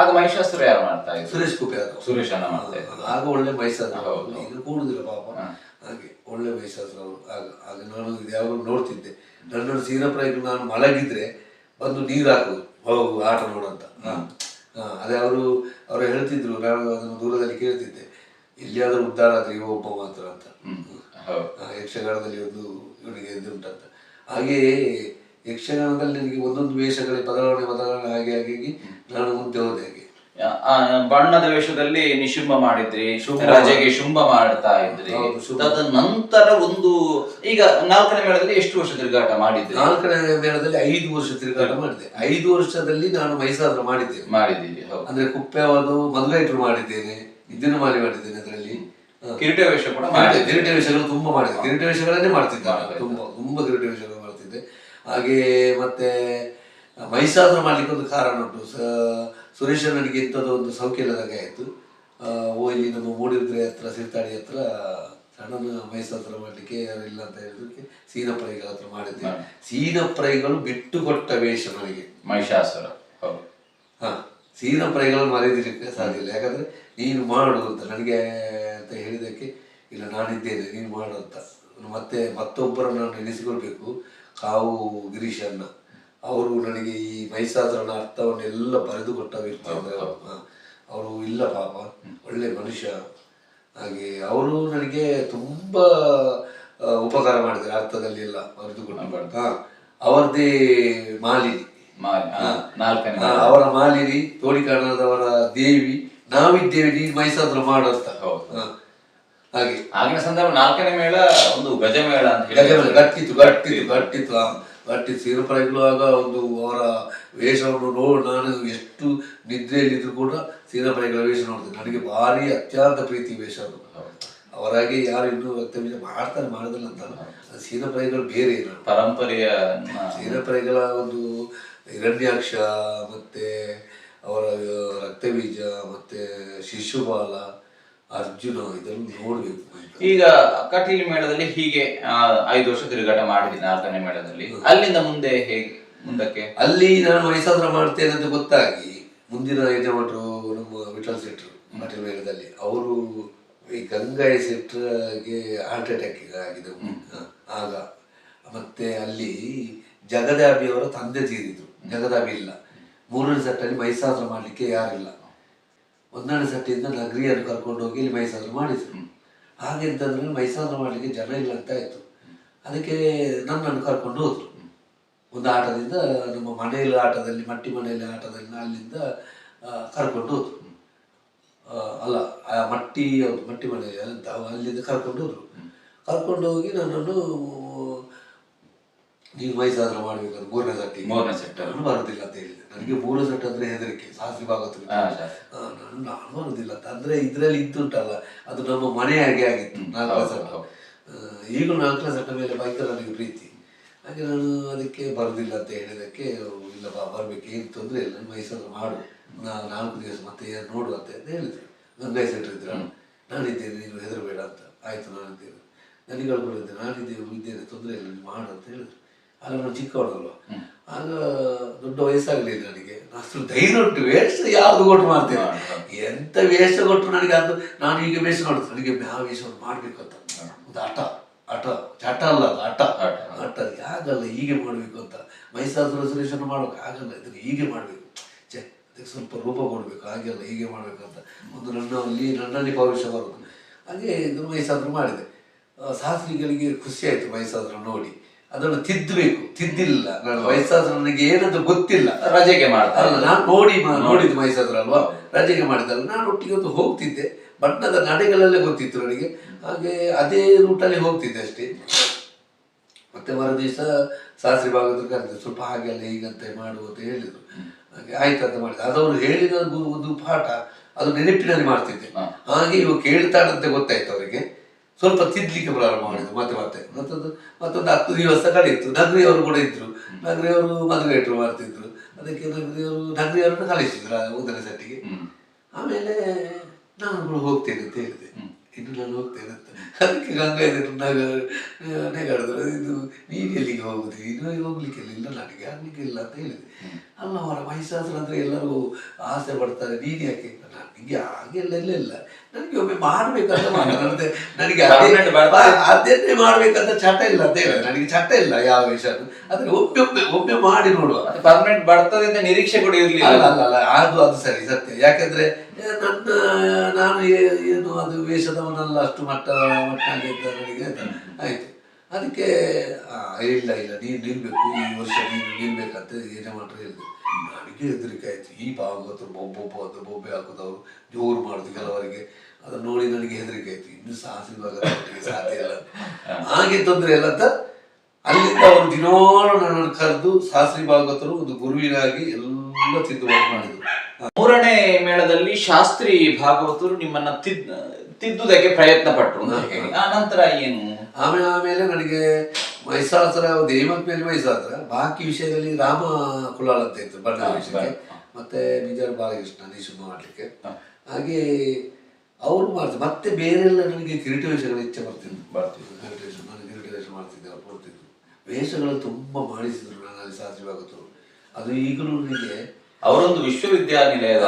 ಆಗ ಮಹಿಷಾಸುರ ಯಾರು ಮಾಡ್ತಾ ಇದ್ರು? ಸುರೇಶ್ ಕುಪೆ ಆದ, ಸುರೇಶ್ ಅಣ್ಣ ಮಾಡ್ತಾ ಇದ್ರು. ಆಗ ಒಳ್ಳೆ ಮೈಸಾಸುರ, ಈಗ ಕೂಡುದಿಲ್ಲ ಪಾಪ. ಹಾಗೆ ಒಳ್ಳೆ ಮೈಸಾಸುರ ಅವರು. ಆಗ ನಾನು ಯಾವಾಗಲೂ ನೋಡ್ತಿದ್ದೆ. ನನ್ನ ಸೀನಪ್ರಾಯಿಗಳು ನಾನು ಮಲಗಿದ್ರೆ ಬಂದು ನೀರು ಹಾಕೋದು, ಹೋಗು ಆಟ ನೋಡಂತ. ಅದೇ ಅವರು ಹೇಳ್ತಿದ್ರು, ನಾನು ಅದನ್ನು ದೂರದಲ್ಲಿ ಕೇಳ್ತಿದ್ದೆ, ಎಲ್ಲಿಯಾದರೂ ಉದ್ಧಾರ ಆದ್ರೆ ಇವ ಒಬ್ಬ ಮಾತ್ರ ಅಂತ. ಯಕ್ಷಗಾನದಲ್ಲಿ ಒಂದು ಇವನಿಗೆ ಎದುರುಂಟಂತ. ಹಾಗೆಯೇ ಯಕ್ಷಗಾನದಲ್ಲಿ ನನಗೆ ಒಂದೊಂದು ವೇಷಗಳ ಬದಲಾವಣೆ ಹಾಗೆ ಹಾಗಾಗಿ ನಾನು ಮುಂದೆ ಹೋದೆ. ಹಾಗೆ ಬಣ್ಣದ ವೇಷದಲ್ಲಿ ನಿಶುಂಭ ಮಾಡಿದ್ರಿ, ರಾಜೆಗೆ ಶುಂಭ ಮಾಡ್ತಾ ಇದ್ರಿ. ಅದ ನಂತರ ಒಂದು ಈಗ 4ನೇ ಮೇಳದಲ್ಲಿ ಎಷ್ಟು ವರ್ಷ ತಿರುಗಾಟ ಮಾಡಿದ್ರಿ? 4ನೇ ಮೇಳದಲ್ಲಿ 5 ವರ್ಷ ತಿರುಗಾಟ ಮಾಡಿದೆ. 5 ವರ್ಷದಲ್ಲಿ ನಾನು ಮೈಸಾಸುರ ಮಾಡಿದ್ದೀವಿ. ಅಂದ್ರೆ ಕುಪ್ಪೆವಾದು ಮದುಗೈಟ್ರು ಮಾಡಿದ್ದೇನೆ, ಇದನ್ನು ಮಾಡಿದ್ದೇನೆ. ಅದರಲ್ಲಿ ಕಿರೀಟ ವೇಷ ಕೂಡ ಕಿರೀಟ ವೇಷಗಳು ತುಂಬಾ ಮಾಡಿದೆ. ಕಿರೀಟ ವೇಷಗಳನ್ನೇ ಮಾಡ್ತಿದ್ದೆ, ತುಂಬಾ ಕಿರೀಟ ವೇಷಗಳು ಮಾಡ್ತಿದ್ದೆ. ಹಾಗೆ ಮತ್ತೆ ಮೈಸಾಸುರ ಮಾಡ್ಲಿಕ್ಕೆ ಒಂದು ಕಾರಣ ಉಂಟು. ಸುರೇಶ ನನಗೆ ಇಂಥದ್ದು ಒಂದು ಸೌಖ್ಯ ಇಲ್ಲದಾಗೆ ಆಯಿತು. ಇಲ್ಲಿ ನಮ್ಮ ಮೂಡಿದ್ರೆ ಹತ್ರ, ಸಿರ್ತಾಡಿ ಹತ್ರ ಸಣ್ಣ ಮೈಸಾಸುರ ಮಾಡಲಿಕ್ಕೆ ಯಾರಿಲ್ಲ ಅಂತ ಹೇಳಿದಕ್ಕೆ ಸೀನಪ್ರೈಗಳ ಹತ್ರ ಮಾಡಿದ್ದೆ. ಸೀನಪ್ರೈಗಳು ಬಿಟ್ಟು ಕೊಟ್ಟ ವೇಷ ನನಗೆ ಮಹಿಷಾಸುರ. ಸೀನಪ್ರೈಗಳನ್ನು ಮರೆಯದಿರಲಿಕ್ಕೆ ಸಾಧ್ಯ ಇಲ್ಲ. ಯಾಕಂದ್ರೆ ನೀನು ಮಾಡು ಅಂತ ನನಗೆ ಅಂತ ಹೇಳಿದಕ್ಕೆ, ಇಲ್ಲ ನಾನಿದ್ದೇನೆ ನೀನು ಮಾಡು ಅಂತ. ಮತ್ತೆ ಮತ್ತೊಬ್ಬರನ್ನು ನಾನು ನೆನೆಸಿಕೊಳ್ಬೇಕು, ಕಾವು ಗಿರೀಶನ್ನ. ಅವರು ನನಗೆ ಈ ಮೈಸಾಸುರನ ಅರ್ಥವನ್ನೆಲ್ಲ ಬರೆದು ಕೊಟ್ಟ ವ್ಯಕ್ತಿ. ಅವರು ಇಲ್ಲ ಪಾಪ, ಒಳ್ಳೆ ಮನುಷ್ಯ. ಹಾಗೆ ಅವರು ನನಗೆ ತುಂಬಾ ಉಪಕಾರ ಮಾಡಿದ್ದಾರೆ, ಅರ್ಥದಲ್ಲಿ ಎಲ್ಲ ಬರೆದು ಕೊಟ್ಟ. ಅವರದೇ ಮಾಲಿನಿ, ಅವರ ಮಾಲಿನಿ, ತೋಡಿಕಾಣದವರ ದೇವಿ, ನಾವಿದ್ದೇವೆ ನೀನು ಮೈಸಾಸುರ ಮಾಡಂತ. ಹಾಗೆ ಆಗಿನ ಸಂದರ್ಭ 4ನೇ ಮೇಳ ಒಂದು ಗಜಮೇಳ ಅಂತ ಗಟ್ಟಿತ್ತು. ಸೀನಪ್ರಾಯಿಗಳು ಆಗ ಒಂದು ಅವರ ವೇಷವನ್ನು ನಾನು ಎಷ್ಟು ನಿದ್ರೆಯಲ್ಲಿದ್ರು ಕೂಡ ಸೀನಪ್ರಾಯಿಗಳ ವೇಷ ನೋಡ್ತೇನೆ. ನನಗೆ ಭಾರಿ ಅತ್ಯಂತ ಪ್ರೀತಿ ವೇಷ ಅದು. ಅವರಾಗಿ ಯಾರು ಇನ್ನೂ ವ್ಯಕ್ತ ಮಾಡ್ತಾರೆ ಮಾಡೋದಿಲ್ಲ ಅಂತ. ಸೀನಪ್ರಾಯಿಗಳು ಬೇರೆ ಪರಂಪರೆಯ ಸೀನಪ್ರಾಯಿಗಳ ಒಂದು ಹಿರಣ್ಯಾಕ್ಷ, ಮತ್ತೆ ಅವರ ರಕ್ತಬೀಜ, ಮತ್ತೆ ಶಿಶುಪಾಲ, ಅರ್ಜುನ, ಇದನ್ನು ನೋಡ್ಬೇಕು. ಈಗ ಕಟೀಲು ಮೇಳದಲ್ಲಿ ಹೀಗೆ 5 ವರ್ಷ ತಿರುಗಾಟ ಮಾಡಿದ್ದೀನಿ 4ನೇ ಮೇಳದಲ್ಲಿ. ಅಲ್ಲಿಂದ ಮುಂದೆ ಹೇಗೆ ಮುಂದಕ್ಕೆ? ಅಲ್ಲಿ ನಾನು ಮೈಸಾಸುರ ಮಾಡ್ತೇನೆ ಅಂತ ಗೊತ್ತಾಗಿ ಮುಂದಿನ ಯಜಮಾನರು ನಮ್ಮ ವಿಠಲ್ ಶೆಟ್ರು ಕಟೀಲು ಮೇಳದಲ್ಲಿ, ಅವರು ಈ ಗಂಗಾಯ ಶೆಟ್ರಿಗೆ ಹಾರ್ಟ್ ಅಟ್ಯಾಕ್ ಆಗಿದೆ ಆಗ. ಮತ್ತೆ ಅಲ್ಲಿ ಜಗದಾಬಿಯವರ ತಂದೆ ತೀರಿದ್ರು. ಜಗದಾಬಿ ಇಲ್ಲ. 3ನೇ ಸೆಟ್ಟಲ್ಲಿ ಮೈಸಾಸುರ ಮಾಡ್ಲಿಕ್ಕೆ ಯಾರಿಲ್ಲ. 1ನೇ ಸೆಟ್ಟಿಂದ ನಗರಿಯನ್ನು ಕರ್ಕೊಂಡು ಹೋಗಿ ಇಲ್ಲಿ ಮೈಸಾಸುರ ಮಾಡಿದ್ರು. ಹಾಗೆ ಅಂತಂದ್ರೆ ಮೈಸಾಸುರ ಮಾಡಲಿಕ್ಕೆ ಜನ ಇಲ್ಲ ಅಂತ ಆಯ್ತು. ಅದಕ್ಕೆ ನನ್ನನ್ನು ಕರ್ಕೊಂಡು ಹೋದ್ರು. ಒಂದು ಆಟದಿಂದ, ನಮ್ಮ ಮನೆಯಲ್ಲಿ ಆಟದಲ್ಲಿ, ಮಟ್ಟಿ ಮನೆಯಲ್ಲಿ ಆಟದಲ್ಲಿ ಅಲ್ಲಿಂದ ಕರ್ಕೊಂಡು ಹೋದ್ರು. ಅಲ್ಲ, ಮಟ್ಟಿ ಮನೆಯಲ್ಲಿ ಅಂತ ಅಲ್ಲಿಂದ ಕರ್ಕೊಂಡು ಹೋದ್ರು. ಕರ್ಕೊಂಡು ಹೋಗಿ ನನ್ನನ್ನು, ನೀವು ಮೈಸಾಸುರ ಮಾಡ್ಬೇಕಾದ್ರೆ 3ನೇ ಸೆಟ್ ಬರುದಿಲ್ಲ ಅಂತ ಹೇಳಿದೆ. ನನಗೆ 3ನೇ ಸೆಟ್ ಅಂದ್ರೆ ಹೆದರಿಕೆ, ಶಾಸ್ತ್ರಿ ಭಾಗವತ. ನಾನು ಬರುದಿಲ್ಲ ಅಂತ. ಅಂದ್ರೆ ಇದ್ರಲ್ಲಿ ಇದ್ದುಂಟಲ್ಲ, ಅದು ನಮ್ಮ ಮನೆಯಾಗೆ ಆಗಿತ್ತು 4ನೇ ಸೆಟ್. ಈಗ 4ನೇ ಸೆಟ್ ಮೇಲೆ ಭಯಂಕರ ನನಗೆ ಪ್ರೀತಿ. ಹಾಗೆ ನಾನು ಅದಕ್ಕೆ ಬರುದಿಲ್ಲ ಅಂತ ಹೇಳಿದಕ್ಕೆ, ಇಲ್ಲ ಬರ್ಬೇಕು, ಏನು ತೊಂದರೆ ಇಲ್ಲ, ಮೈಸಾಸುರ ಮಾಡು, 4 ದಿವಸ ಮತ್ತೆ ನೋಡು ಅಂತ ಹೇಳಿದ್ರು. ಗಂಗಾಯ ಸೆಟ್ರು ಇದ್ರ, ನಾನಿದ್ದೇನೆ, ನೀನು ಹೆದರಬೇಡ ಅಂತ. ಆಯ್ತು ನಾನಿದ್ದೇನೆ, ನನಗೆ ಹೇಳ್ಕೊಂಡಿದ್ದೆ, ನಾನಿದ್ದೇನೆ, ತೊಂದರೆ ಇಲ್ಲ, ನೀನು ಮಾಡು ಅಂತ ಹೇಳಿದ್ರು. ಆಗ ನಾನು ಚಿಕ್ಕವಳಲ್ವ, ಆಗ ದೊಡ್ಡ ವಯಸ್ಸಾಗಲಿಲ್ಲ ನನಗೆ. ಅಷ್ಟು ಧೈರ್ಯ ಉಂಟು. ವೇಷ ಯಾವ್ದು ಕೊಟ್ಟು ಮಾಡ್ತೇನೆ, ಎಂತ ವೇಷ ಕೊಟ್ಟರು ನನಗೆ ಅದು. ನಾನು ಈಗ ವೇಷ ನೋಡುದು, ನನಗೆ ಆ ವೇಷವನ್ನು ಮಾಡ್ಬೇಕು ಅಂತ ಒಂದು ಚಟ ಅಲ್ಲ ಅದು, ಆಟ ಆಗಲ್ಲ, ಹೀಗೆ ಮಾಡ್ಬೇಕು ಅಂತ. ಮೈಸಾಸುರ ಸುರೇಶನ್ನು ಮಾಡೋಕೆ ಆಗಲ್ಲ, ಇದನ್ನು ಹೀಗೆ ಮಾಡ್ಬೇಕು, ಅದಕ್ಕೆ ಸ್ವಲ್ಪ ರೂಪ ಕೊಡ್ಬೇಕು, ಹಾಗೆಲ್ಲ ಹೀಗೆ ಮಾಡ್ಬೇಕು ಅಂತ ಒಂದು ನನ್ನಲ್ಲಿ ಭವಿಷ್ಯ ಬರುದು. ಹಾಗೆ ಇದು ಮೈಸಾಸುರ ಮಾಡಿದೆ. ಶಾಸ್ತ್ರಿಗಳಿಗೆ ಖುಷಿ ಆಯ್ತು ಮೈಸಾಸುರ ನೋಡಿ. ಅದನ್ನು ತಿದ್ದಿಲ್ಲ. ನಾನು ಮೈಸಾಸುರ ನನಗೆ ಏನಂತ ಗೊತ್ತಿಲ್ಲ, ರಜೆಗೆ ಮಾಡ್ತಾರೆ. ನಾನು ನೋಡಿದ್ದು ಮೈಸಾಸುರ ಅಲ್ವಾ, ರಜೆಗೆ ಮಾಡಿದಲ್ಲ. ನಾನು ಒಟ್ಟಿಗೆ ಒಂದು ಹೋಗ್ತಿದ್ದೆ, ಬಣ್ಣದ ನಡೆಗಳಲ್ಲೇ ಗೊತ್ತಿತ್ತು ನನಗೆ. ಹಾಗೆ ಅದೇ ರೂಟಲ್ಲಿ ಹೋಗ್ತಿದ್ದೆ ಅಷ್ಟೇ. ಮತ್ತೆ ಮರುದಿವಸ ಶಾಸ್ತ್ರಿ ಭಾಗವತರು ಕರೆದ್ರು, ಸ್ವಲ್ಪ ಹಾಗೆಲ್ಲ ಹೀಗಂತ ಮಾಡು ಅಂತ ಹೇಳಿದ್ರು. ಹಾಗೆ ಆಯ್ತು ಅಂತ ಮಾಡಿದೆ. ಅದವರು ಹೇಳಿದ ಒಂದು ಪಾಠ ಅದು ನೆನಪಿನಲ್ಲಿ ಮಾಡ್ತಿದ್ದೆ. ಹಾಗೆ ಇವು ಕೇಳ್ತಾನಂತೆ ಗೊತ್ತಾಯ್ತು ಅವರಿಗೆ. ಸ್ವಲ್ಪ ತಿದ್ಲಿಕ್ಕೆ ಪ್ರಾರಂಭ ಮಾಡಿದ್ರು. ಮತ್ತೊಂದು 10 ದಿವಸ ಕಳೆಯಿತು. ನಗರಿಯವರು ಕೂಡ ಇದ್ರು. ನಗರಿಯವರು ಮದುವೆಟ್ರು ಮಾಡ್ತಿದ್ರು. ಅದಕ್ಕೆ ನಗರಿಯವರನ್ನು ಕಳಿಸಿದ್ರು 1ನೇ ಸೆಟ್ಟಿಗೆ. ಆಮೇಲೆ ನಾನು ಕೂಡ ಹೋಗ್ತೇನೆ ಅಂತ ಹೇಳಿದೆ. ಇನ್ನು ನಾನು ಹೋಗ್ತೇನೆ ಅಂತ. ಅದಕ್ಕೆ ಗಂಗಾಧರ ನೆಗಾಡಿದ್ರು, ಇದು ನೀನು ಎಲ್ಲಿಗೆ ಹೋಗುದು, ಇನ್ನು ಹೋಗ್ಲಿಕ್ಕೆ ಇಲ್ಲ, ನನಗೆ ಆಗ್ಲಿಕ್ಕೆ ಇಲ್ಲ ಅಂತ ಹೇಳಿದೆ. ಅಲ್ಲ ಅವರ ಮಹಿಷಾಸುರ ಅಂದ್ರೆ ಎಲ್ಲರೂ ಆಸೆ ಪಡ್ತಾರೆ, ನೀನು ಯಾಕೆ? ನನಗೆ ಹಾಗೆಲ್ಲ ಇಲ್ಲ, ನನಗೆ ಒಮ್ಮೆ ಮಾಡ್ಬೇಕಂತ ಮಾತಾಡದೆ, ನನಗೆ ಅದನ್ನೇ ಮಾಡ್ಬೇಕಂತ ಚಟ ಇಲ್ಲ ಅಂತ ಹೇಳಿದ್ರೆ, ನನಗೆ ಚಟ ಇಲ್ಲ ಯಾವ ವಿಷಯ, ಆದ್ರೆ ಒಮ್ಮೆ ಮಾಡಿ ನೋಡುವ. ಪರ್ಮನೆಂಟ್ ಬರ್ತದೆ ಅಂತ ನಿರೀಕ್ಷೆ ಕೂಡ ಇರ್ಲಿಲ್ಲ. ಅಲ್ಲ ಅದು ಸರಿ ಸತ್ಯ. ಯಾಕಂದ್ರೆ ನಾನು ಏನು ಅದು ವೇಷದವನಲ್ಲ, ಅಷ್ಟು ಮಟ್ಟದಲ್ಲಿ ನನಗೆ ಆಯ್ತು. ಅದಕ್ಕೆ ಇಲ್ಲ ನೀನು ನಿಲ್ಬೇಕು, ಈ ವರ್ಷ ನೀನು ನಿಲ್ಬೇಕಂತ ಯಜಮಾನರು ಹೇಳಿದ್ರು. ನನಗೆ ಹೆದರಿಕೆ ಆಯ್ತು. ಈ ಭಾಗವತರು ಬೊಬ್ಬೆ ಹಾಕೋದವ್ರು ಜೋರು ಮಾಡುದು ಕೆಲವರಿಗೆ, ಅದನ್ನ ನೋಡಿ ನನಗೆ ಹೆದರಿಕೆ ಆಯ್ತು. ಇನ್ನು ಸಾಹಸಿ ಭಾಗವತರಿಗೆ ಸಾಧ್ಯ ಇಲ್ಲ, ಹಾಗೆ ತೊಂದರೆ ಇಲ್ಲ ಅಂತ ಅಲ್ಲಿಂದ ಅವರು ದಿನಾಲು ನನ್ನನ್ನು ಕರೆದು ಶಾಸ್ತ್ರಿ ಭಾಗವತರು ಒಂದು ಗುರುವಿನಾಗಿ ಎಲ್ಲ ತಿದ್ದುಪಾಡು ಮಾಡಿದ್ರು. ಮೂರನೇ ಮೇಳದಲ್ಲಿ ಶಾಸ್ತ್ರಿ ಭಾಗವತರು ನಿಮ್ಮನ್ನ ತಿದ್ದುದಕ್ಕೆ ಪ್ರಯತ್ನ ಪಟ್ಟರು. ಆ ನಂತರ ಏನು? ಆಮೇಲೆ ನನಗೆ ಮೈಸಾಸುರ ದೇಮತ್ ಮೇಲೆ ಮೈಸಾಸುರ, ಬಾಕಿ ವಿಷಯದಲ್ಲಿ ರಾಮ ಕುಲಾಲ್ ಅಂತ ಇತ್ತು ಬಣ್ಣದ ವಿಷಯಕ್ಕೆ, ಮತ್ತೆ ಬಿಜಾರ್ ಬಾಲಕೃಷ್ಣ ನಿಶುಂಭ ಮಾಡ್ಲಿಕ್ಕೆ. ಹಾಗೆ ಅವರು ಮಾಡ್ತಾರೆ. ಮತ್ತೆ ಬೇರೆಲ್ಲ ನನಗೆ ಕಿರೀಟ ವೇಷಗಳ ಇಚ್ಛೆ ಬರ್ತಿದ್ದು ನಾನು ಕಿರೀಟ ವೇಷ ಮಾಡ್ತಿದ್ದೆ, ಅವ್ರು ಬರ್ತಿದ್ರು. ವೇಷಗಳು ತುಂಬಾ ಮಾಡಿಸಿದ್ರು ನಾನು ಅಲ್ಲಿ ಶಾಸ್ತ್ರಿ ಭಾಗವತರು. ಅದು ಈಗಲೂ ನನಗೆ ಅವರೊಂದು ವಿಶ್ವವಿದ್ಯಾನಿಲಯದ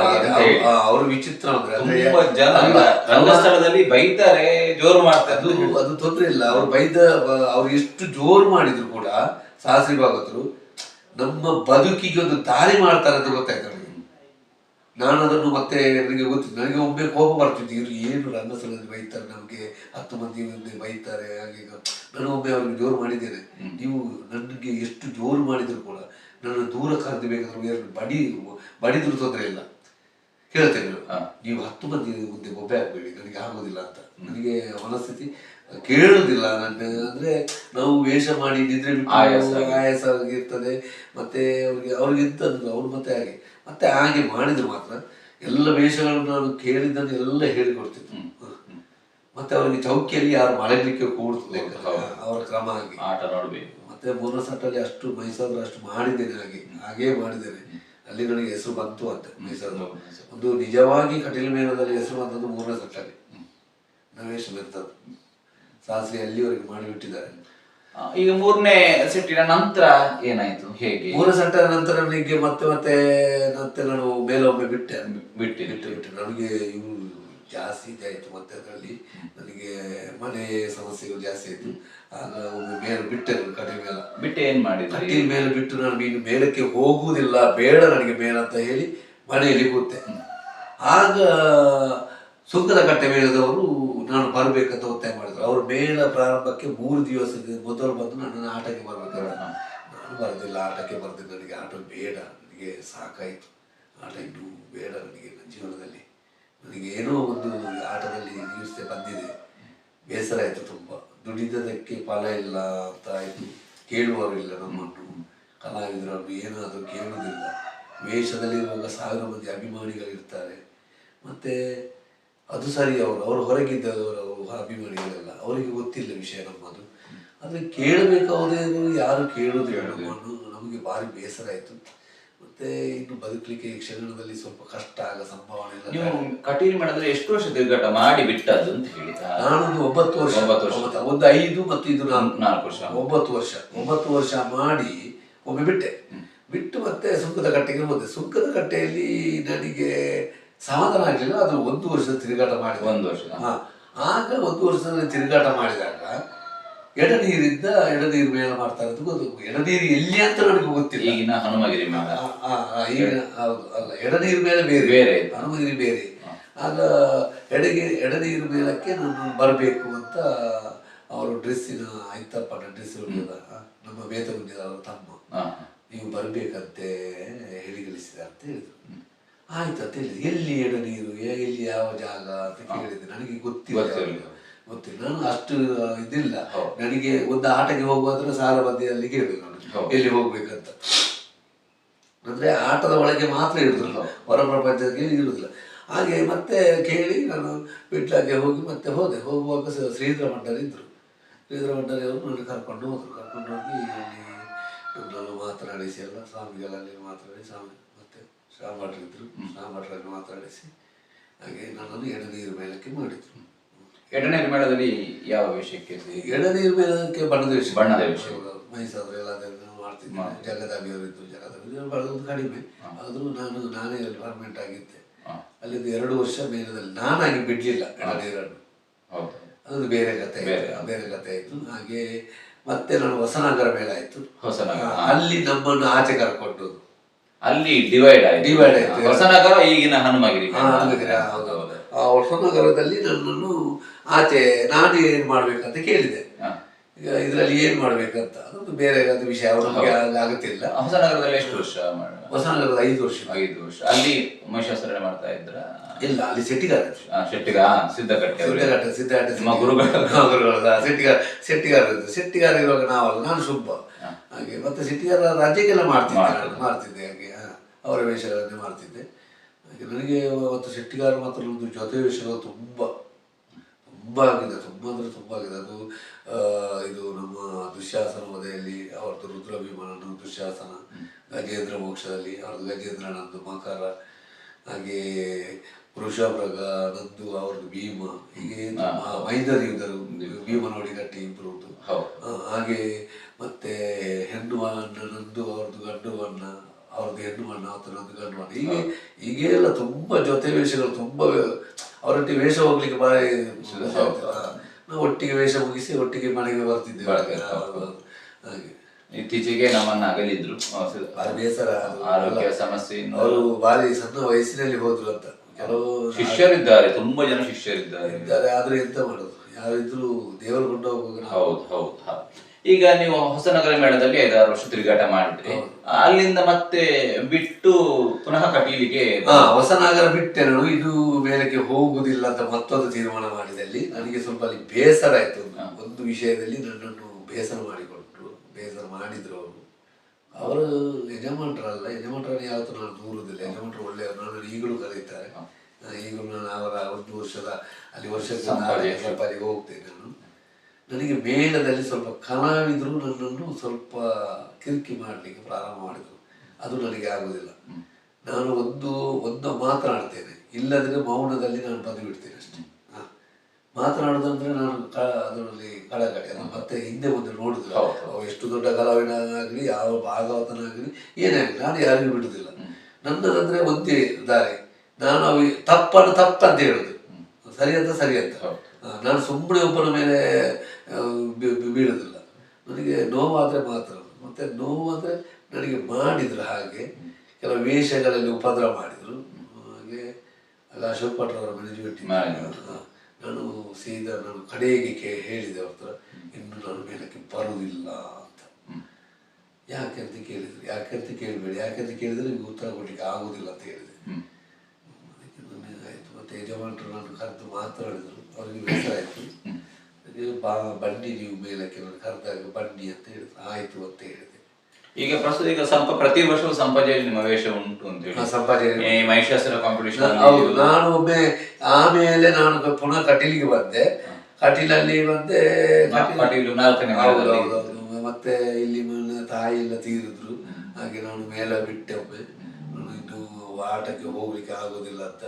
ಅವರು ವಿಚಿತ್ರ ಅಂದ್ರೆ ರಂಗಸ್ಥಳದಲ್ಲಿ ಬೈತಾರೆ, ಜೋರು ಮಾಡ್ತಾರೆ. ಅದು ತೊಂದ್ರೆ ಇಲ್ಲ, ಅವ್ರು ಎಷ್ಟು ಜೋರು ಮಾಡಿದ್ರು ಕೂಡ ಶಾಸ್ತ್ರಿ ಭಾಗವತರು ನಮ್ಮ ಬದುಕಿಗೆ ಒಂದು ದಾರಿ ಮಾಡ್ತಾರೆ ಅಂತ ಗೊತ್ತಾಯ್ತು ನನಗೆ. ನಾನು ಅದನ್ನು ಮತ್ತೆ ನನಗೆ ಗೊತ್ತಿತ್ತು, ನನಗೆ ಒಮ್ಮೆ ಕೋಪ ಬರ್ತಿದ್ದು, ಇವರು ಏನು ರಂಗಸ್ಥಳದಲ್ಲಿ ಬೈತಾರೆ, ನಮಗೆ 10 ಮಂದಿ ಬೈತಾರೆ ಹಾಗೆ. ನಾನು ಒಮ್ಮೆ ಅವ್ರಿಗೆ ಜೋರು ಮಾಡಿದ್ದೇನೆ, ನೀವು ನನಗೆ ಎಷ್ಟು ಜೋರು ಮಾಡಿದ್ರು ಕೂಡ ನನ್ನ ದೂರ ಕರೆದು ಬೇಕಾದ್ರೆ ಬಡಿದ್ರು ತೊಂದರೆ ಇಲ್ಲ, ಹೇಳ್ತೇನೆ. ನೀವು 10 ಮಂದಿ ಮುಂದೆ ಬೊಬ್ಬೆ ಹಾಕ್ಬೇಡಿ, ನನಗೆ ಆಗೋದಿಲ್ಲ ಅಂತ. ನನಗೆ ಮನಸ್ಥಿತಿ ಕೇಳುವುದಿಲ್ಲ. ಅಂದ್ರೆ ನಾವು ವೇಷ ಮಾಡಿ ನಿದ್ರೆ ಆಯಾಸ ಇರ್ತದೆ, ಮತ್ತೆ ಅವ್ರಿಗೆ ಇರ್ತದ್ರು ಅವ್ರು ಮತ್ತೆ ಹಾಗೆ ಮಾಡಿದ್ರು ಮಾತ್ರ ಎಲ್ಲ ವೇಷಗಳನ್ನು ನಾನು ಕೇಳಿದ್ದನ್ನು ಎಲ್ಲ ಹೇಳಿಕೊಡ್ತಿದ್ರು. ಮತ್ತೆ ಅವರಿಗೆ ಚೌಕಿಯಲ್ಲಿ ಯಾರು ಮಲಗಲಿಕ್ಕೆ ಕೂಡ್ತದೆ ಅವರ ಕ್ರಮ ಆಗಿ ಆಟ ನೋಡ್ಬೇಕು. ಮತ್ತೆ ಮೂರನೇ ಸಟ್ಟಲ್ಲಿ ಅಷ್ಟು ಮೈಸೂರು ಅಷ್ಟು ಮಾಡಿದ್ದೇನೆ, ಹಾಗೇ ಮಾಡಿದ್ದೇನೆ. ಅಲ್ಲಿ ನನಗೆ ಹೆಸರು ಬಂತು ಅಂತ. ಮೈಸೂರು ಒಂದು ನಿಜವಾಗಿ ಕಟೀಲು ಮೇಳದಲ್ಲಿ ಹೆಸರು ಬಂದದ್ದು ಮೂರನೇ ಸಟ್ಟಲ್ಲಿ. ನವೇಶ ಮೆರ್ತದ್ದು ಶಾಸ್ತ್ರಿ ಅಲ್ಲಿವರೆಗೆ ಮಾಡಿಬಿಟ್ಟಿದ್ದಾರೆ. ಈಗ ಮೂರನೇ ಸೆಟ್ಟಿನ ನಂತರ ಏನಾಯ್ತು, ಹೇಗೆ? ಮೂರನೇ ಸೆಟ್ಟ ನಂತರ ನನಗೆ ಮತ್ತೆ ನಾನು ಮೇಲೊಮ್ಮೆ ಬಿಟ್ಟೆ. ನನಗೆ ಇವು ಜಾಸ್ತಿ ಆಯ್ತು. ಮತ್ತೆ ಅದರಲ್ಲಿ ನನಗೆ ಮನೆ ಸಮಸ್ಯೆಗಳು ಜಾಸ್ತಿ ಆಯ್ತು. ಆಗ ಒಮ್ಮೆ ಮೇಲೆ ಬಿಟ್ಟೆ, ಬಿಟ್ಟು ಏನ್ ಮಾಡಿದ್ರಿ? ಕಟೀಲ್ ಮೇಲೆ ಬಿಟ್ಟು ನಾನು ನೀನು ಮೇಲಕ್ಕೆ ಹೋಗುವುದಿಲ್ಲ, ಬೇಡ ನನಗೆ ಮೇಲಂತ ಹೇಳಿ ಮನೆಯಲ್ಲಿ ಕೂತೆ. ಆಗ ಸುಂಕದ ಕಟ್ಟೆ ಮೇಳದವರು ನಾನು ಬರ್ಬೇಕಂತ ಒತ್ತಾಯ ಮಾಡಿದ್ರು. ಅವರು ಮೇಳ ಪ್ರಾರಂಭಕ್ಕೆ 3 ದಿವಸದ ಮೊದಲು ಬಂದು ನನ್ನನ್ನು ಆಟಕ್ಕೆ ಬರ್ಬೇಕಾದ್ರೆ ನಾನು ಬರೋದಿಲ್ಲ, ಆಟಕ್ಕೆ ಬರ್ದಿಲ್ಲ, ನನಗೆ ಆಟ ಬೇಡ, ನನಗೆ ಸಾಕಾಯ್ತು, ಆಟ ಇನ್ನೂ ಬೇಡ ನನಗೆ. ನನ್ನ ಜೀವನದಲ್ಲಿ ನನಗೆ ಏನೋ ಒಂದು ಆಟದಲ್ಲಿ ನಿಲ್ಲಿಸದೆ ಬಂದಿದೆ, ಬೇಸರ ಆಯ್ತು ತುಂಬ. ದುಡಿದದಕ್ಕೆ ಫಲ ಇಲ್ಲ ಅಂತ ಆಯ್ತು, ಕೇಳುವವರಿಲ್ಲ ನಮ್ಮನ್ನು, ಕಲಾವಿದರನ್ನು ಏನಾದರೂ ಕೇಳುವುದಿಲ್ಲ. ವೇಷದಲ್ಲಿರುವಾಗ 1000 ಮಂದಿ ಅಭಿಮಾನಿಗಳಿರ್ತಾರೆ. ಮತ್ತೆ ಅದು ಸರಿ, ಅವರು ಹೊರಗಿದ್ದವರು ಅಭಿಮಾನಿಗಳೆಲ್ಲ, ಅವರಿಗೆ ಗೊತ್ತಿಲ್ಲ ವಿಷಯ ನಮ್ಮದು. ಆದರೆ ಕೇಳಬೇಕಾದ್ರು ಯಾರು ಕೇಳುವುದಿಲ್ಲ ನಮ್ಮನ್ನು. ನಮಗೆ ಭಾರಿ ಬೇಸರ ಆಯಿತು. ಮತ್ತೆ ಇನ್ನು ಬದುಕಲಿಕ್ಕೆ ಕ್ಷಣದಲ್ಲಿ ಸ್ವಲ್ಪ ಕಷ್ಟ ಆಗ ಸಂಭಾವನೆ ಇಲ್ಲ. ನೀವು ಕಟೀಲು ಮಾಡಿದ್ರೆ ಎಷ್ಟು ವರ್ಷ ತಿರುಗಾಟ ಮಾಡಿ ಬಿಟ್ಟದ್ದು ಅಂತ ಹೇಳಿ? ನಾನೊಂದು 9 ವರ್ಷ, ಒಂದು 5 ಮತ್ತು ಇದು 4 ವರ್ಷ, 9 ವರ್ಷ ಮಾಡಿ ಒಮ್ಮೆ ಬಿಟ್ಟು ಮತ್ತೆ ಸುಂಕದ ಕಟ್ಟೆಗೆ ಹೋದೆ. ಸುಂಕದ ಕಟ್ಟೆಯಲ್ಲಿ ನನಗೆ ಸಮಾಧಾನ ಆಗಲಿಲ್ಲ. ಅದು 1 ವರ್ಷದ ತಿರುಗಾಟ ಮಾಡಿದೆ. 1 ವರ್ಷ. ಆಗ 1 ವರ್ಷದಲ್ಲಿ ತಿರುಗಾಟ ಮಾಡಿದಾಗ ಎಡನೀರು ಮೇಳ ಮಾಡ್ತಾರೆ ಅಂತ ಗೊತ್ತು. ಎಡನೀರು ಎಲ್ಲಿ ಅಂತ ನನಗೆ ಗೊತ್ತಿಲ್ಲ. ಈಗಿನ ಹನುಮಗಿರಿ ಮೇಳ. ಹೌದು, ಅಲ್ಲ, ಎಡನೀರು ಮೇಳ ಬೇರೆ, ಹನುಮಗಿರಿ ಬೇರೆ. ಆಗ ಎಡನೀರು ಮೇಳಕ್ಕೆ ನಾನು ಬರಬೇಕು ಅಂತ ಅವರು ಡ್ರೆಸ್ಸಿನ ಐತಪ್ಪನ ಡ್ರೆಸ್ ನಮ್ಮ ಬೇತಗುಂದಿದ ಅವರ ತಮ್ಮ, ನೀವು ಬರಬೇಕಂತೆ ಹೇಳಿ ಕಳಿಸಿದ ಅಂತ ಹೇಳಿದ್ರು. ಆಯ್ತು ಅಂತ ಹೇಳಿದ್ರು. ಎಲ್ಲಿ ಎಡನೀರು, ಎಲ್ಲಿ ಯಾವ ಜಾಗ ಅಂತ ಕೇಳಿದೆ. ನನಗೆ ಗೊತ್ತಿಲ್ಲ. ನಾನು ಅಷ್ಟು ಇದಿಲ್ಲ. ನನಗೆ ಒಂದು ಆಟಕ್ಕೆ ಹೋಗುವಾದ್ರೆ ಸಾಲ ಬದಿಯಲ್ಲಿ ಕೇಳಿದ್ರು ನಾನು ಎಲ್ಲಿ ಹೋಗ್ಬೇಕಂತ. ಅಂದ್ರೆ ಆಟದ ಒಳಗೆ ಮಾತ್ರ ಇರುದಿಲ್ಲ, ಹೊರ ಪ್ರಪಂಚಕ್ಕೆ ಇರುವುದಿಲ್ಲ. ಹಾಗೆ ಮತ್ತೆ ಕೇಳಿ ನಾನು ಬಿಟ್ಲಾಗೆ ಹೋಗಿ ಮತ್ತೆ ಹೋದೆ. ಹೋಗುವಾಗ ಶ್ರೀಧರ ಭಂಡಾರಿ ಇದ್ರು. ಶ್ರೀಧರ ಭಂಡಾರಿ ಅವರು ನನಗೆ ಕರ್ಕೊಂಡು ಹೋಗಿ ನನ್ನನ್ನು ಮಾತನಾಡಿಸಿ, ಎಲ್ಲ ಸ್ವಾಮಿಗಳಲ್ಲಿ ಮಾತನಾಡಿ, ಸ್ವಾಮಿ ಮತ್ತೆ ಶ್ರಾಮಠರು ಇದ್ರು, ಶ್ರಾಮಠರಲ್ಲಿ ಮಾತನಾಡಿಸಿ ಹಾಗೆ ನನ್ನನ್ನು ಎಡನೀರು ಮೇಳಕ್ಕೆ ಮಾಡಿದ್ರು. ಎಡನೀರು ಮೇಳದಲ್ಲಿ ಯಾವ ವಿಷಯಕ್ಕೆ? ಎಡನೀರು ಮೇಳಕ್ಕೆ ಬಣ್ಣದ ವಿಷಯ. ಬಣ್ಣದ ವಿಷಯ ಮೈಸೂರು ಎಲ್ಲ ಮಾಡ್ತಾರೆ. ಮಾಡ್ತಿದ್ದೆ. ಜಗದಾಭಿಯವರಿದ್ದು ಜಗದಾಭಿಯವರು ಬರೋದು ಕಡಿಮೆ ಆದರೂ ನಾನೇ ಅಲ್ಲಿ ಪರ್ಮನೆಂಟ್ ಆಗಿದ್ದೆ. ಅಲ್ಲಿದ್ದು 2 ವರ್ಷ ಮೇಲದಲ್ಲಿ ನಾನಾಗಿ ಬಿಡ್ಲಿಲ್ಲ ಎಳನೀರನ್ನು. ಅದೊಂದು ಬೇರೆ ಕತೆ ಆಯ್ತು. ಹಾಗೆ ಮತ್ತೆ ನಾನು ಹೊಸನಗರ ಮೇಳ ಆಯ್ತು. ಅಲ್ಲಿ ನಮ್ಮನ್ನು ಆಚೆ ಕರ್ಕೊಂಡು ಅಲ್ಲಿ ಡಿವೈಡ್ ಆಯ್ತು. ಹೊಸನಗರ ಈಗಿನ ಹನುಮಗಿರಿ. ಆ ಹೊಸನಗರದಲ್ಲಿ ನನ್ನನ್ನು ಆಚೆ ನಾನು ಏನ್ ಮಾಡ್ಬೇಕಂತ ಕೇಳಿದೆ. ಈಗ ಇದರಲ್ಲಿ ಏನ್ ಮಾಡ್ಬೇಕಂತ ಅದೊಂದು ಬೇರೆ ವಿಷಯ, ನಮಗೆ ಆಗುತ್ತಿಲ್ಲ. ಹೊಸನಗರದಲ್ಲಿ ಎಷ್ಟು ವರ್ಷ? ಹೊಸನಗರದ 5 ವರ್ಷ. 5 ವರ್ಷ. ಅಲ್ಲಿ ಮಹಿಷಾಸುರನೆ ಮಾಡ್ತಾ ಇದ್ರ? ಇಲ್ಲ, ಅಲ್ಲಿ ಶೆಟ್ಟಿಗಾರ. ಸಿದ್ಧಗಟ್ಟೆ ಶೆಟ್ಟಿಗಾರ ಇರುವಾಗ ನಾವಲ್ಲ, ನಾನು ಶುಭ. ಹಾಗೆ ಮತ್ತೆ ಶೆಟ್ಟಿಗಾರ ರಾಜ್ಯಕ್ಕೆಲ್ಲ ಮಾಡ್ತಿದ್ದೆ ಹಾಗೆ ಅವರ ವೇಷಗಳನ್ನೇ ಮಾಡ್ತಿದ್ದೆ. ಹಾಗೆ ನನಗೆ ಮತ್ತು ಶೆಟ್ಟಿಗಾರ ಮಾತ್ರ ಒಂದು ಜೊತೆ ವೇಷಗಳು ತುಂಬಾ ಆಗಿದೆ, ತುಂಬಾ ಆಗಿದೆ. ಅದು ಇದು ನಮ್ಮ ದುಶ್ಯಾಸನ ವಧೆಯಲ್ಲಿ ಅವರದ್ದು ರುದ್ರಾಭಿಮಾನನು ದುಶ್ಯಾಸನ, ಗಜೇಂದ್ರ ಮೋಕ್ಷದಲ್ಲಿ ಅವ್ರದ್ದು ಗಜೇಂದ್ರನಂದು ಮಕರ, ಹಾಗೆ ವೃಷಭೃಗ ನಂದು ಅವ್ರದ್ದು ಭೀಮ, ಹೀಗೆ ಮೈದರಿ ಯುದ್ಧರು ಭೀಮ ನೋಡಿ ಗಟ್ಟಿ ಇಬ್ಬರದ್ದು. ಹಾಗೆ ಮತ್ತೆ ಹೆಣ್ಣು ನಂದು ಅವ್ರದ್ದು ಗಂಡು ಬಣ್ಣ, ಅವ್ರದ್ದು ಹೆಣ್ಣು ಬಣ್ಣ, ಅವತ್ತು ಗಂಡು ಬಣ್ಣ, ಹೀಗೆಲ್ಲ ತುಂಬಾ ಜೊತೆ ವೇಷಗಳು ತುಂಬಾ. ಅವರೊಟ್ಟಿಗೆ ವೇಷ ಹೋಗ್ಲಿಕ್ಕೆ ಬಾರಿ ನಾವು ಒಟ್ಟಿಗೆ ವೇಷ ಮುಗಿಸಿ ಒಟ್ಟಿಗೆ ಮನೆಗೆ ಬರ್ತಿದ್ದೇವೆ. ಹಾಗೆ ಇತ್ತೀಚೆಗೆ ನಮ್ಮನ್ನ ಅಗಲಿದ್ರು, ಬೇಸರ, ಆರೋಗ್ಯ ಸಮಸ್ಯೆ. ಅವರು ಬಾರಿ ಸಣ್ಣ ವಯಸ್ಸಿನಲ್ಲಿ ಹೋದ್ರು ಅಂತ. ಕೆಲವು ಶಿಷ್ಯರಿದ್ದಾರೆ, ತುಂಬಾ ಜನ ಶಿಷ್ಯರಿದ್ದಾರೆ. ಆದ್ರೆ ಎಂತ ಮಾಡೋದು, ಯಾರಿದ್ರು ದೇವರು ಕೊಂಡು ಹೋಗುವಾಗ. ಹೌದು. ಈಗ ನೀವು ಹೊಸನಗರ ಮೇಳದಲ್ಲಿ 5-6 ವರ್ಷ ತಿರುಗಾಟ ಮಾಡಿದ್ರಿ. ಅಲ್ಲಿಂದ ಮತ್ತೆ ಬಿಟ್ಟು ಪುನಃ ಕಟೀಲಿಗೆ. ಹೊಸನಗರ ಬಿಟ್ಟೆ ನಾನು. ಇದು ಮೇಲಕ್ಕೆ ಹೋಗುದಿಲ್ಲ ಅಂತ ಮತ್ತೊಂದು ತೀರ್ಮಾನ ಮಾಡಿದಲ್ಲಿ ನನಗೆ ಸ್ವಲ್ಪ ಅಲ್ಲಿ ಬೇಸರ ಆಯ್ತು. ಒಂದು ವಿಷಯದಲ್ಲಿ ನನ್ನನ್ನು ಬೇಸರ ಮಾಡಿದ್ರು ಅವರು ಯಜಮಾನರಲ್ಲ. ಯಜಮಾನರನ್ನು ಯಾವತ್ತೂ ನಾನು ದೂರುದಿಲ್ಲ. ಯಜಮಾನರು ಒಳ್ಳೆಯವರು, ನಾನು ಈಗಲೂ ಕರೀತಾರೆ. ಈಗಲೂ ನಾನು ಅವರ 1 ವರ್ಷದ ಅಲ್ಲಿ ಸಂಪಾದಿಗೆ ಹೋಗ್ತೇನೆ ನಾನು. ನನಗೆ ಮೇಳದಲ್ಲಿ ಸ್ವಲ್ಪ ಕಲಾವಿದರು ನನ್ನನ್ನು ಸ್ವಲ್ಪ ಕಿರಿಕಿ ಮಾಡಲಿಕ್ಕೆ ಪ್ರಾರಂಭ ಮಾಡಿದರು. ಅದು ನನಗೆ ಆಗುವುದಿಲ್ಲ. ನಾನು ಒಂದು ಮಾತನಾಡ್ತೇನೆ, ಇಲ್ಲದ್ರೆ ಮೌನದಲ್ಲಿ ನಾನು ಬಂದು ಬಿಡ್ತೇನೆ ಅಷ್ಟೇ. ಮಾತನಾಡೋದಂದ್ರೆ ನಾನು ಅದರಲ್ಲಿ ಕಳಕಳಿ ಅಲ್ಲ. ಮತ್ತೆ ಹಿಂದೆ ಮುಂದೆ ನೋಡಿದ್ರೆ ಎಷ್ಟು ದೊಡ್ಡ ಕಲಾವಿದನಾಗಲಿ ಯಾವ ಭಾಗವತನಾಗಲಿ ಏನೇ ಆಗಲಿ ನಾನು ಯಾರಿಗೂ ಬಿಡುವುದಿಲ್ಲ. ನನ್ನದಂದ್ರೆ ಒಂದೇ ದಾರಿ. ನಾನು ತಪ್ಪಂತ ಹೇಳುದು, ಸರಿ ಅಂತ. ನಾನು ಸುಮ್ಮನೆ ಒಬ್ಬನ ಮೇಲೆ ಬೀಳುದಿಲ್ಲ. ನನಗೆ ನೋವಾದ್ರೆ ಮಾತ್ರ. ಮತ್ತೆ ನೋವಾದ್ರೆ ನನಗೆ ಮಾಡಿದ್ರು ಹಾಗೆ ಕೆಲವು ವೇಷಗಳಲ್ಲಿ ಉಪದ್ರ ಮಾಡಿದ್ರು. ಹಾಗೆ ಅಲ್ಲ ಅಶೋಕ್ ಭಟ್ರವರ ಮನೆಗೆ ಬಿಟ್ಟು ನಾನು ಸೀದಾ ನಾನು ಕಡೆಗೆ ಹೇಳಿದೆ ಅವ್ರ ಹತ್ರ, ಇನ್ನು ನಾನು ಮೇಲಕ್ಕೆ ಬರುವುದಿಲ್ಲ ಅಂತ. ಯಾಕೆಂತ ಕೇಳಿದ್ರು. ಯಾಕೆಂತ ಕೇಳಬೇಡಿ, ಯಾಕೆಂತ ಕೇಳಿದ್ರೆ ನಿಮ್ಗೆ ಉತ್ತರ ಕೊಡ್ಲಿಕ್ಕೆ ಆಗುದಿಲ್ಲ ಅಂತ ಹೇಳಿದೆ. ಆಯ್ತು. ಮತ್ತೆ ಯಜಮಾನರು ನಾನು ಕರೆದು ಮಾತಾಡಿದ್ರು. ಅವ್ರಿಗೆ ಬೇಸರ ಆಯ್ತು. ಬನ್ನಿ ನೀವು ಮೇಲಕ್ಕೆ, ನಾನು ಕರೆದಾಗ ಬನ್ನಿ ಅಂತ ಹೇಳಿದ್ರು. ಆಯ್ತು ಅಂತ ಹೇಳಿದೆ. ಈಗ ಪ್ರಸ್ತುತ ಈಗ ಪ್ರತಿ ವರ್ಷವೂ ಸಂಪಾಜೆಯಲ್ಲಿ ನಿಮ್ಮ ವೇಷ ಉಂಟು ಅಂತ ಹೇಳಿ. ಸಂಪಾಜೆ ಮಹಿಷಾಸುರ ಕಾಂಪಿಟೇಷನ್. ಹೌದು. ನಾನು ಒಮ್ಮೆ ಆಮೇಲೆ ನಾನು ಪುನಃ ಕಟೀಲಿಗೆ ಬಂದೆ. ಕಟೀಲಲ್ಲಿ ಬಂದೆ. ಮತ್ತೆ ಇಲ್ಲಿ ತಾಯಿ ಎಲ್ಲ ತೀರಿದ್ರು. ಹಾಗೆ ನಾನು ಮೇಲೆ ಬಿಟ್ಟೆ ಒಮ್ಮೆ. ನಾನು ಇನ್ನು ಆಟಕ್ಕೆ ಹೋಗ್ಲಿಕ್ಕೆ ಆಗೋದಿಲ್ಲ ಅಂತ.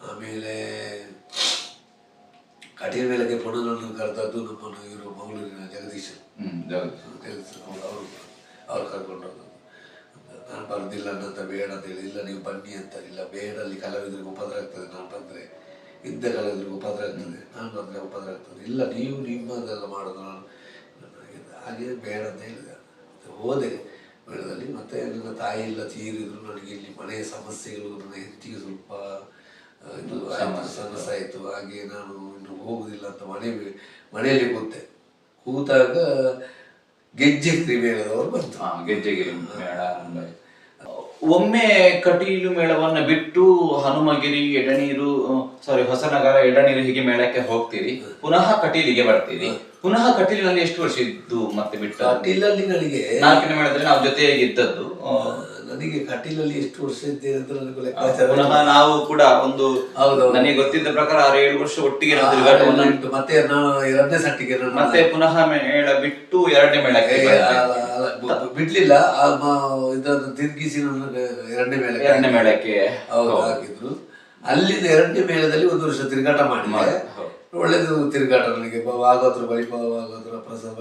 ಆಮೇಲೆ ಕಟೀಲ್ ಮೇಲಕ್ಕೆ ಪುನಃ ನನ್ನ ಕರೆದದ್ದು ನಮ್ಮನ್ನು ಇವರು ಮಂಗಳೂರಿನ ಜಗದೀಶ್ ಅವ್ರು ಕರ್ಕೊಂಡದ್ದು. ನಾನು ಬರುದಿಲ್ಲ ಅಂತ ಬೇಡ ಅಂತ ಹೇಳಿ, ಇಲ್ಲ ನೀವು ಬನ್ನಿ ಅಂತ. ಇಲ್ಲ ಬೇಡ, ಅಲ್ಲಿ ಕಲಾವಿದರಿಗೆ ಉಪದ್ರ ಆಗ್ತದೆ, ನಾನು ಬಂದರೆ ಇದ್ದ ಕಲಾವಿದರಿಗೆ ಉಪದ್ರ ಆಗ್ತದೆ, ನಾನು ಬಂದರೆ ಉಪದ್ರ ಆಗ್ತದೆ. ಇಲ್ಲ ನೀವು ನಿಮ್ಮದೆಲ್ಲ ಮಾಡೋದು, ನಾನು ಹಾಗೆ ಬೇಡ ಅಂತ ಹೇಳಿದೆ. ಹೋದೆ ಮೇಳದಲ್ಲಿ. ಮತ್ತೆ ನನ್ನ ತಾಯಿ ಎಲ್ಲ ತೀರಿದ್ರು. ನನಗೆ ಇಲ್ಲಿ ಮನೆಯ ಸಮಸ್ಯೆಗಳು, ನನ್ನ ಹೆಂಡತಿಗೆ ಸ್ವಲ್ಪ ಇದು ಸಮಸ್ಯೆ ಆಯಿತು. ಹಾಗೆ ನಾನು ಇನ್ನು ಹೋಗುದಿಲ್ಲ ಅಂತ ಮನೆಯಲ್ಲಿ ಕೂತಾಗ ಗೆಜ್ಜೆಗಿರಿ ಮೇಳದವರು ಬಂತು. ಗೆಜ್ಜೆಗಿರಿ ಮೇಳ. ಒಮ್ಮೆ ಕಟೀಲು ಮೇಳವನ್ನ ಬಿಟ್ಟು ಹನುಮಗಿರಿ, ಹೊಸನಗರ, ಎಡನೀರು ಹೀಗೆ ಮೇಳಕ್ಕೆ ಹೋಗ್ತೀರಿ. ಪುನಃ ಕಟೀಲಿಗೆ ಬರ್ತೀರಿ. ಪುನಃ ಕಟೀಲಿನಲ್ಲಿ ಎಷ್ಟು ವರ್ಷ ಇದ್ದು ಮತ್ತೆ ಬಿಟ್ಟು? ಕಟೀಲಲ್ಲಿ ನನಗೆ 4ನೇ ಮೇಳದಲ್ಲಿ ನಾವು ಜೊತೆಯಾಗಿ ಇದ್ದದ್ದು. ನನಗೆ ಕಟೀಲಲ್ಲಿ ಎಷ್ಟು ವರ್ಷ ಇದ್ದೇನೆ ಅಂತ ನನಗೆ ಲೆಕ್ಕಾಚಾರ. ಪುನಃ ನಾವು ಕೂಡ ಒಂದು ನನಗೆ ಗೊತ್ತಿದ್ದ ಪ್ರಕಾರ 6-7 ವರ್ಷ ಒಟ್ಟಿಗೆ ಮತ್ತೆ ನಾನು 2ನೇ ಸಟ್ಟಿಗೆ ಮತ್ತೆ ಪುನಃ ಮೇಳ ಬಿಟ್ಟು 2ನೇ ಮೇಳಕ್ಕೆ ಬಿಡ್ಲಿಲ್ಲ. ಇದನ್ನು ತಿರುಗಿಸಿ 2ನೇ ಮೇಳಕ್ಕೆ ಹಾಕಿದ್ರು. ಅಲ್ಲಿಂದ 2ನೇ ಮೇಳದಲ್ಲಿ 1 ವರ್ಷ ತಿರುಗಾಟ ಮಾಡಿದೆ. ಒಳ್ಳೇದು ತಿರುಗಾಟ ನನಗೆ ಭಾಗವತರು ವೈಭವ ಭಾಗವತರ ಪ್ರಸಾದ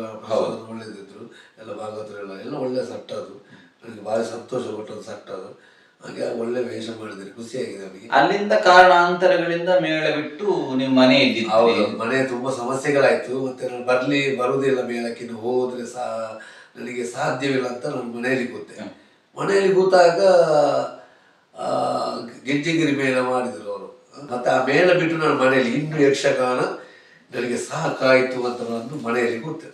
ಒಳ್ಳೇದಿದ್ರು ಎಲ್ಲ ಭಾಗವತರು ಎಲ್ಲ ಒಳ್ಳೆ ಸಟ್ಟ ಅದು ನನಗೆ ಭಾರಿ ಸಂತೋಷ ಕೊಟ್ಟದ್ದು ಸಟ್ಟ ಅದು. ಹಾಗೆ ಒಳ್ಳೆ ವೇಷ ಮಾಡಿದ್ರೆ ಖುಷಿಯಾಗಿದೆ ನನಗೆ. ಅಲ್ಲಿಂದ ಕಾರಣಾಂತರಗಳಿಂದ ಮೇಳ ಬಿಟ್ಟು ನೀವು ಮನೆಯಲ್ಲಿ ಹೌದು, ಮನೆ ತುಂಬಾ ಸಮಸ್ಯೆಗಳಾಯ್ತು. ಮತ್ತೆ ನಾನು ಬರುವುದಿಲ್ಲ ಮೇಳಕ್ಕೆ, ಹೋದ್ರೆ ನನಗೆ ಸಾಧ್ಯವಿಲ್ಲ ಅಂತ ನಾನು ಮನೆಯಲ್ಲಿ ಕೂತೆ. ಮನೆಯಲ್ಲಿ ಕೂತಾಗ ಗೆಜ್ಜೆಗಿರಿ ಮೇಳ ಮಾಡಿದ್ರು ಅವರು. ಮತ್ತೆ ಆ ಮೇಳ ಬಿಟ್ಟು ನಾನು ಮನೆಯಲ್ಲಿ ಇನ್ನು ಯಕ್ಷಗಾನ ನನಗೆ ಸಾಕಾಯಿತು ಅಂತ ನಾನು ಮನೆಯಲ್ಲಿ ಕೂತೆ.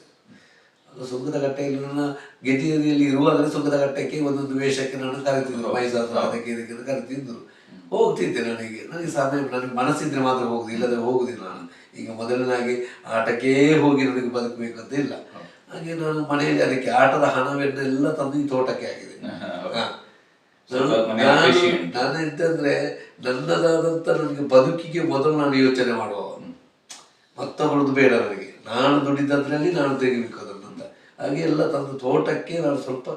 ಸುಂಕದಕಟ್ಟೆಯಲ್ಲಿ ನನ್ನ ಗೆಜ್ಜೆಗಿರಿಯಲ್ಲಿ ಇರುವಾಗಲೇ ಸುಂಕದಕಟ್ಟೆಗೆ ಒಂದೊಂದು ವೇಷಕ್ಕೆ ನಾನು ಕರಿತಿದ್ರು, ಮೈಸೂರು ಅದಕ್ಕೆ ಇದಕ್ಕೆ ಕರಿತಿದ್ರು. ಹೋಗ್ತಿದ್ದೆ. ನನಗೆ ಸಮಯ, ನನಗೆ ಮನಸ್ಸಿದ್ರೆ ಮಾತ್ರ ಹೋಗುದು, ಇಲ್ಲದೆ ಹೋಗುದಿಲ್ಲ ನಾನು. ಈಗ ಮೊದಲನಾಗಿ ಆಟಕ್ಕೇ ಹೋಗಿ ನನಗೆ ಬದುಕಬೇಕಂತ ಇಲ್ಲ. ಹಾಗೆ ನಾನು ಮನೆಯಲ್ಲಿ ಅದಕ್ಕೆ ಆಟದ ಹಣವನ್ನೆಲ್ಲ ತಂದು ಈ ತೋಟಕ್ಕೆ ಆಗಿದೆ. ನಾನು ಎಂತಂದ್ರೆ ನನ್ನದಾದಂತ ನನಗೆ ಬದುಕಿಗೆ ಮೊದಲು ನಾನು ಯೋಚನೆ ಮಾಡುವ, ಮತ್ತೊಬ್ಬರದ್ದು ಬೇಡ ನನಗೆ. ನಾನು ದುಡಿದದ್ರಲ್ಲಿ ನಾನು ತೆಗಿಬೇಕು ಅದನ್ನಂತ. ಹಾಗೆ ಎಲ್ಲ ತಂದು ತೋಟಕ್ಕೆ ನಾನು ಸ್ವಲ್ಪ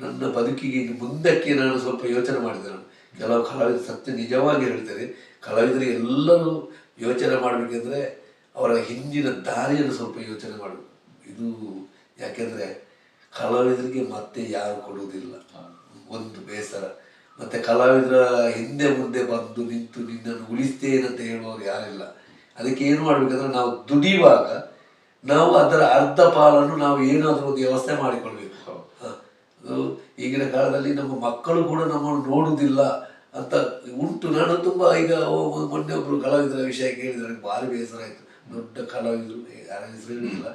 ನನ್ನ ಬದುಕಿಗೆ ಮುಂದಕ್ಕೆ ನಾನು ಸ್ವಲ್ಪ ಯೋಚನೆ ಮಾಡಿದೆ. ನಾನು ಕೆಲವು ಕಲಾವಿದರು ಸತ್ಯ ನಿಜವಾಗಿ ಹೇಳ್ತೇನೆ, ಕಲಾವಿದರಿಗೆ ಎಲ್ಲರೂ ಯೋಚನೆ ಮಾಡಬೇಕೆಂದ್ರೆ ಅವರ ಹಿಂದಿನ ದಾರಿಯನ್ನು ಸ್ವಲ್ಪ ಯೋಚನೆ ಮಾಡಬೇಕು. ಇದು ಯಾಕೆಂದ್ರೆ ಕಲಾವಿದರಿಗೆ ಮತ್ತೆ ಯಾರು ಕೊಡುವುದಿಲ್ಲ, ಒಂದು ಬೇಸರ. ಮತ್ತೆ ಕಲಾವಿದರ ಹಿಂದೆ ಮುಂದೆ ಬಂದು ನಿಂತು ನಿನ್ನನ್ನು ಉಳಿಸ್ತೇನಂತ ಹೇಳುವವರು ಯಾರಿಲ್ಲ. ಅದಕ್ಕೆ ಏನು ಮಾಡ್ಬೇಕಂದ್ರೆ ನಾವು ದುಡಿಯುವಾಗ ನಾವು ಅದರ ಅರ್ಧ ಪಾಲನ್ನು ನಾವು ಏನಾದರೂ ಒಂದು ವ್ಯವಸ್ಥೆ ಮಾಡಿಕೊಳ್ಬೇಕು. ಈಗಿನ ಕಾಲದಲ್ಲಿ ನಮ್ಮ ಮಕ್ಕಳು ಕೂಡ ನಮ್ಮನ್ನು ನೋಡುವುದಿಲ್ಲ ಅಂತ ಉಂಟು. ನಾನು ತುಂಬಾ ಈಗ ಮೊನ್ನೆ ಒಬ್ರು ಕಲಾವಿದರ ವಿಷಯ ಕೇಳಿದ್ರೆ ನನಗೆ ಭಾರಿ ಬೇಸರ ಆಯ್ತು. ದೊಡ್ಡ ಕಲಾವಿದರು, ಯಾರ ಹೆಸರು ಹೇಳಿಲ್ಲ,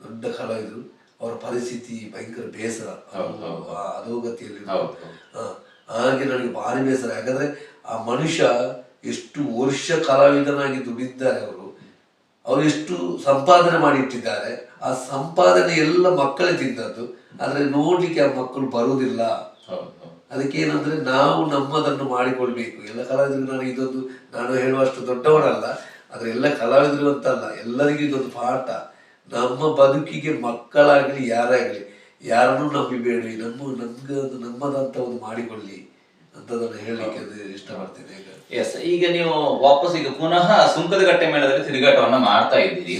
ದೊಡ್ಡ ಕಲಾವಿದರು, ಅವರ ಪರಿಸ್ಥಿತಿ ಭಯಂಕರ ಬೇಸರ, ಅಧೋಗತಿಯಲ್ಲಿ. ಹಾಗೆ ನನಗೆ ಭಾರಿ ಬೇಸರ. ಯಾಕಂದ್ರೆ ಆ ಮನುಷ್ಯ ಎಷ್ಟು ವರ್ಷ ಕಲಾವಿದನಾಗಿ ದುಡಿದ್ದಾರೆ, ಅವರು ಎಷ್ಟು ಸಂಪಾದನೆ ಮಾಡಿ ಇಟ್ಟಿದ್ದಾರೆ. ಆ ಸಂಪಾದನೆ ಎಲ್ಲ ಮಕ್ಕಳೇ ತಿಂದದ್ದು. ಆದ್ರೆ ನೋಡ್ಲಿಕ್ಕೆ ಆ ಮಕ್ಕಳು ಬರುವುದಿಲ್ಲ. ಅದಕ್ಕೆ ಏನಂದ್ರೆ ನಾವು ನಮ್ಮದನ್ನು ಮಾಡಿಕೊಳ್ಬೇಕು. ಎಲ್ಲ ಕಲಾವಿದರು, ನಾನು ಹೇಳುವಷ್ಟು ದೊಡ್ಡವನಲ್ಲ, ಆದ್ರೆ ಎಲ್ಲ ಕಲಾವಿದರು ಅಂತಲ್ಲ, ಎಲ್ಲರಿಗೂ ಇದೊಂದು ಪಾಠ. ನಮ್ಮ ಬದುಕಿಗೆ ಮಕ್ಕಳಾಗಲಿ ಯಾರಾಗಲಿ ಯಾರನ್ನೂ ನಂಬಿಬೇಡಿ, ನಮ್ಮದಂತ ಒಂದು ಮಾಡಿಕೊಳ್ಳಿ ಅಂತದನ್ನು ಹೇಳಲಿಕ್ಕೆ ಇಷ್ಟಪಡ್ತೇನೆ. ಈಗ ನೀವು ವಾಪಸ್ ಈಗ ಪುನಃ ಸುಂಕದಕಟ್ಟೆ ಮೇಳದಲ್ಲಿ ತಿರುಗಾಟವನ್ನ ಮಾಡ್ತಾ ಇದ್ದೀರಿ.